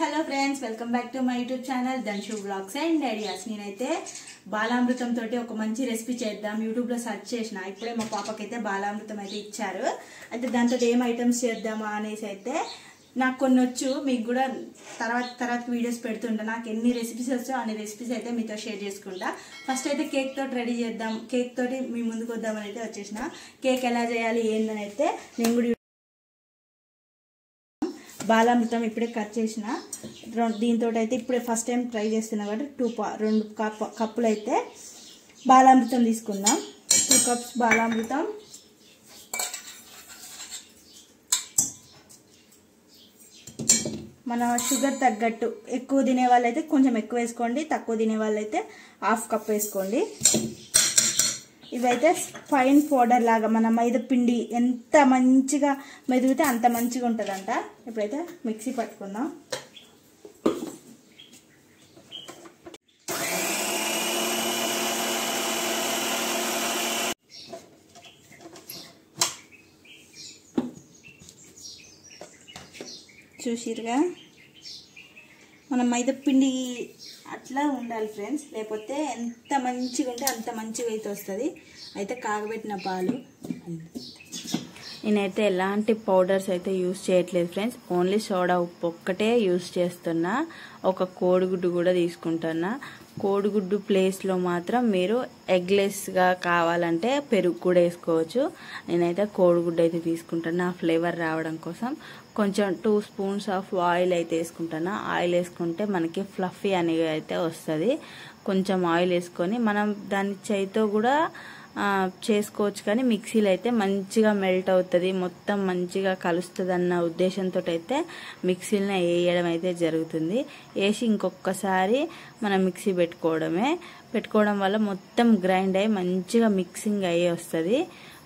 Hello friends, welcome back to my YouTube channel Dhanshu vlogs and ideas. నేనైతే బాలామృతం తోటి ఒక మంచి రెసిపీ చేద్దాం యూట్యూబ్ లో సెర్చ్ చేసిన. ఇప్పుడే మా పాపకైతే బాలామృతం అయితే ఇచ్చారు. అయితే దాంతో ఏం ఐటమ్స్ చేద్దామా అనేసి అయితే నాకు కొన్ని వచ్చు, మీకు కూడా తర్వాత వీడియోస్ పెడుతుంటా. నాకు ఎన్ని రెసిపీస్ వచ్చో అన్ని రెసిపీస్ అయితే మీతో షేర్ చేసుకుంటా. ఫస్ట్ అయితే కేక్ తోటి రెడీ చేద్దాం, కేక్ తోటి మీ ముందుకు వద్దామని అయితే వచ్చేసిన. కేక్ ఎలా చేయాలి ఏందని అయితే నేను కూడా బాలామృతం ఇప్పుడే కట్ చేసిన. దీంతో అయితే ఇప్పుడే ఫస్ట్ టైం ట్రై చేస్తున్నా కాబట్టి 2 కప్పులు అయితే బాలామృతం తీసుకుందాం. 2 కప్స్ బాలామృతం, మన షుగర్ తగ్గట్టు. ఎక్కువ తినే వాళ్ళైతే కొంచెం ఎక్కువ వేసుకోండి, తక్కువ తినే వాళ్ళైతే 1/2 కప్ వేసుకోండి. ఇవైతే ఫైన్ పౌడర్ లాగా మన మైదా పిండి ఎంత మంచిగా మెదిగితే అంత మంచిగా ఉంటుందంట. ఇప్పుడైతే మిక్సీ పట్టుకుందాం. చూసిరుగా, మన మైదా పిండి అట్లా ఉండాలి ఫ్రెండ్స్, లేకపోతే ఎంత మంచిగా ఉంటే అంత మంచిగా అయితే వస్తుంది. అయితే కాగబెట్టిన పాలు, నేనైతే ఎలాంటి పౌడర్స్ అయితే యూజ్ చేయట్లేదు ఫ్రెండ్స్, ఓన్లీ సోడా ఉప్పు ఒక్కటే యూజ్ చేస్తున్నా. ఒక కోడిగుడ్డు కూడా తీసుకుంటున్నా. కోడిగుడ్డు ప్లేస్లో మాత్రం మీరు ఎగ్లెస్గా కావాలంటే పెరుగు కూడా వేసుకోవచ్చు. నేనైతే కోడిగుడ్డు అయితే తీసుకుంటున్నా ఫ్లేవర్ రావడం కోసం. కొంచెం 2 స్పూన్స్ ఆఫ్ ఆయిల్ అయితే వేసుకుంటున్నా. ఆయిల్ వేసుకుంటే మనకి ఫ్లఫీ అనేది అయితే వస్తుంది. కొంచెం ఆయిల్ వేసుకొని మనం దాని చేయితో కూడా చేసుకోవచ్చు, కానీ మిక్సీలో అయితే మంచిగా మెల్ట్ అవుతుంది, మొత్తం మంచిగా కలుస్తుంది అన్న ఉద్దేశంతో అయితే మిక్సీలో వేయడం అయితే జరుగుతుంది. వేసి ఇంకొకసారి మనం మిక్సీ పెట్టుకోవడం వల్ల మొత్తం గ్రైండ్ అయ్యి మంచిగా మిక్సింగ్ అయ్యి వస్తుంది.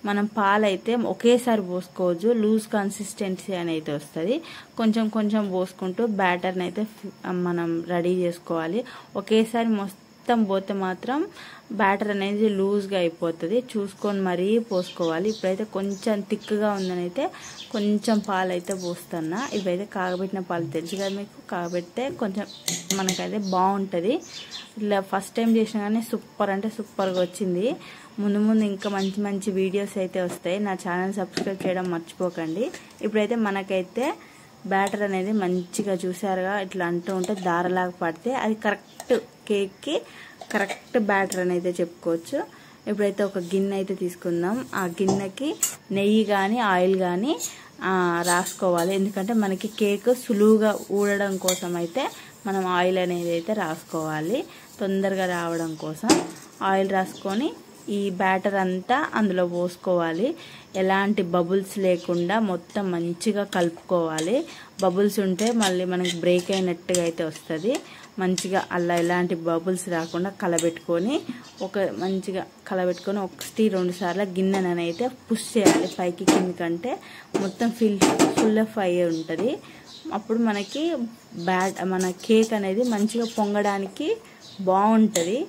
మనం పాలైతే ఒకేసారి పోసుకోవచ్చు, లూజ్ కన్సిస్టెన్సీ అనేది వస్తుంది. కొంచెం కొంచెం పోసుకుంటూ బ్యాటర్ని అయితే మనం రెడీ చేసుకోవాలి. ఒకేసారి మొత్తం పోతే మాత్రం బ్యాటర్ అనేది లూజ్గా అయిపోతుంది. చూసుకొని మరీ పోసుకోవాలి. ఇప్పుడైతే కొంచెం థిక్గా ఉందని అయితే కొంచెం పాలు అయితే పోస్తున్నా. ఇవైతే కాగబెట్టిన పాలు తెలుసు కదా మీకు, కాగబెడితే కొంచెం మనకైతే బాగుంటుంది. ఇలా ఫస్ట్ టైం చేసినా కానీ సూపర్ అంటే సూపర్గా వచ్చింది. ముందు ఇంకా మంచి మంచి వీడియోస్ అయితే వస్తాయి. నా ఛానల్ సబ్స్క్రైబ్ చేయడం మర్చిపోకండి. ఇప్పుడైతే మనకైతే బ్యాటర్ అనేది మంచిగా చూసారుగా ఇట్లా అంటూ ఉంటే దారలాగా పడితే అది కరెక్ట్ కేక్కి కరెక్ట్ బ్యాటర్ అని అయితే చెప్పుకోవచ్చు. ఇప్పుడైతే ఒక గిన్నె అయితే తీసుకుందాం. ఆ గిన్నెకి నెయ్యి కానీ ఆయిల్ కానీ రాసుకోవాలి. ఎందుకంటే మనకి కేక్ సులువుగా ఊడడం కోసం అయితే మనం ఆయిల్ అనేది అయితే రాసుకోవాలి. తొందరగా రావడం కోసం ఆయిల్ రాసుకొని ఈ బ్యాటర్ అంతా అందులో పోసుకోవాలి. ఎలాంటి బబుల్స్ లేకుండా మొత్తం మంచిగా కలుపుకోవాలి. బబుల్స్ ఉంటే మళ్ళీ మనకి బ్రేక్ అయినట్టుగా అయితే వస్తుంది. మంచిగా అలా ఎలాంటి బబుల్స్ రాకుండా కలబెట్టుకొని మంచిగా కలబెట్టుకొని 1-2 సార్లు గిన్నెనని అయితే పుష్ చేయాలి పైకి కిందకంటే మొత్తం ఫుల్ అయ్యి ఉంటుంది. అప్పుడు మనకి మన కేక్ అనేది మంచిగా పొంగడానికి బాగుంటుంది.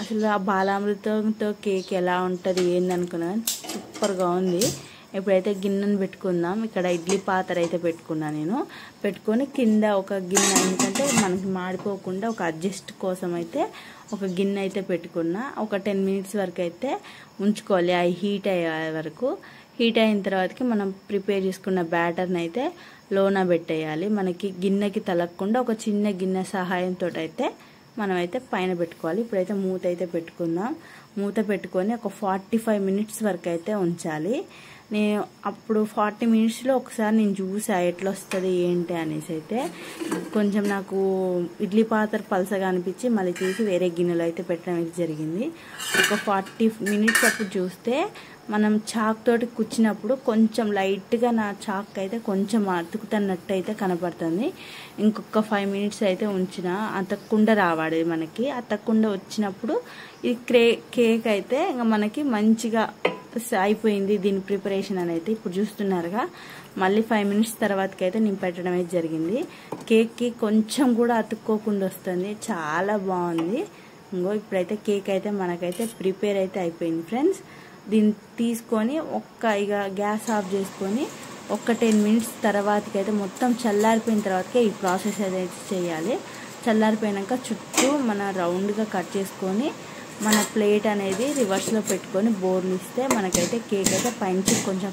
అసలు ఆ బాలామృతంతో కేక్ ఎలా ఉంటుంది ఏందనుకున్నాను, సూపర్గా ఉంది. ఇప్పుడైతే గిన్నెను పెట్టుకుందాం. ఇక్కడ ఇడ్లీ పాత్ర అయితే పెట్టుకున్నాను. పెట్టుకొని కింద ఒక గిన్నె, ఎందుకంటే మనకి మాడిపోకుండా ఒక అడ్జస్ట్ కోసం అయితే ఒక గిన్నె అయితే పెట్టుకున్నా. ఒక 10 మినిట్స్ వరకు అయితే ఉంచుకోవాలి, అవి హీట్ అయ్యే వరకు. హీట్ అయిన తర్వాతకి మనం ప్రిపేర్ చేసుకున్న బ్యాటర్ని అయితే లోన పెట్టేయాలి. మనకి గిన్నెకి తలగకుండా ఒక చిన్న గిన్నె సహాయంతో అయితే మనమైతే పైన పెట్టుకోవాలి. ఇప్పుడైతే మూత అయితే పెట్టుకుందాం. మూత పెట్టుకొని ఒక 45 మినిట్స్ వరకు అయితే ఉంచాలి. నేను అప్పుడు 40 మినిట్స్లో ఒకసారి నేను చూసా ఎట్లా వస్తుంది ఏంటి అనేసి. అయితే కొంచెం నాకు ఇడ్లీ పాత్ర పలసగా అనిపించి మళ్ళీ తీసి వేరే గిన్నెలో అయితే పెట్టడం అయితే జరిగింది. ఒక 40 మినిట్స్ అప్పుడు చూస్తే మనం చాక్ తోటి కుచ్చినప్పుడు కొంచెం లైట్గా నా చాక్ అయితే కొంచెం అతుకుతున్నట్టు అయితే కనపడుతుంది. ఇంకొక 5 మినిట్స్ అయితే ఉంచిన అతకుండా రావాలి. మనకి అతకుండా వచ్చినప్పుడు ఈ కేక్ అయితే ఇంకా మనకి మంచిగా అయిపోయింది దీని ప్రిపరేషన్ అని అయితే ఇప్పుడు చూస్తున్నారుగా. మళ్ళీ 5 మినిట్స్ తర్వాతకి అయితే నేను పెట్టడం అయితే జరిగింది. కేక్కి కొంచెం కూడా అతుక్కోకుండా వస్తుంది, చాలా బాగుంది. ఇంకో ఇప్పుడైతే కేక్ అయితే మనకైతే ప్రిపేర్ అయితే అయిపోయింది ఫ్రెండ్స్. దీన్ని తీసుకొని ఇక గ్యాస్ ఆఫ్ చేసుకొని ఒక 10 మినిట్స్ తర్వాతకైతే మొత్తం చల్లారిపోయిన తర్వాతకే ఈ ప్రాసెస్ అయితే చేయాలి. చల్లారిపోయాక చుట్టూ మన రౌండ్గా కట్ చేసుకొని మన ప్లేట్ అనేది రివర్స్లో పెట్టుకొని బోర్లు ఇస్తే మనకైతే కేక్ అయితే పైనుంచి కొంచెం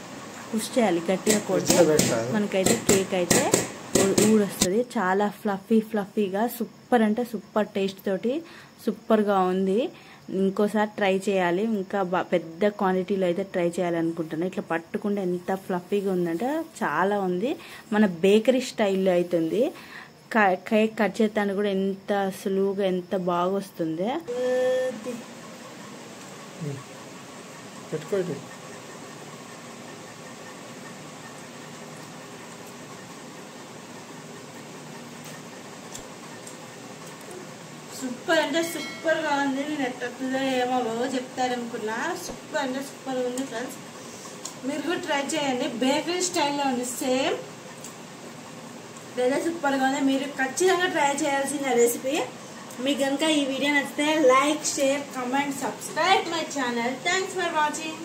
పుష్ చేయాలి, గట్టిగా కొడితే మనకైతే కేక్ అయితే ఊడొస్తుంది. చాలా ఫ్లఫీగా సూపర్ అంటే సూపర్ టేస్ట్ తోటి సూపర్గా ఉంది. ఇంకోసారి ట్రై చేయాలి, ఇంకా పెద్ద క్వాంటిటీలో అయితే ట్రై చేయాలనుకుంటున్నాను. ఇట్లా పట్టుకుంటే ఎంత ఫ్లఫీగా ఉందంటే చాలా ఉంది. మన బేకరీ స్టైల్లో అవుతుంది. కేక్ కట్ చేస్తాను కూడా ఎంత సులువుగా ఎంత బాగా వస్తుంది. సూపర్ అంటే సూపర్గా ఉంది. నేను ఎట్లా ఏమో చెప్తారనుకున్నా. సూపర్ అంటే సూపర్గా ఉంది ఫ్రెండ్స్. మీరు కూడా ట్రై చేయండి. బేకరీ స్టైల్లో ఉంది సేమ్. లేదా సూపర్గా ఉంది. మీరు ఖచ్చితంగా ట్రై చేయాల్సిన రెసిపీ. మీకు కనుక ఈ వీడియో నచ్చితే like, share, comment, subscribe my channel. Thanks for watching.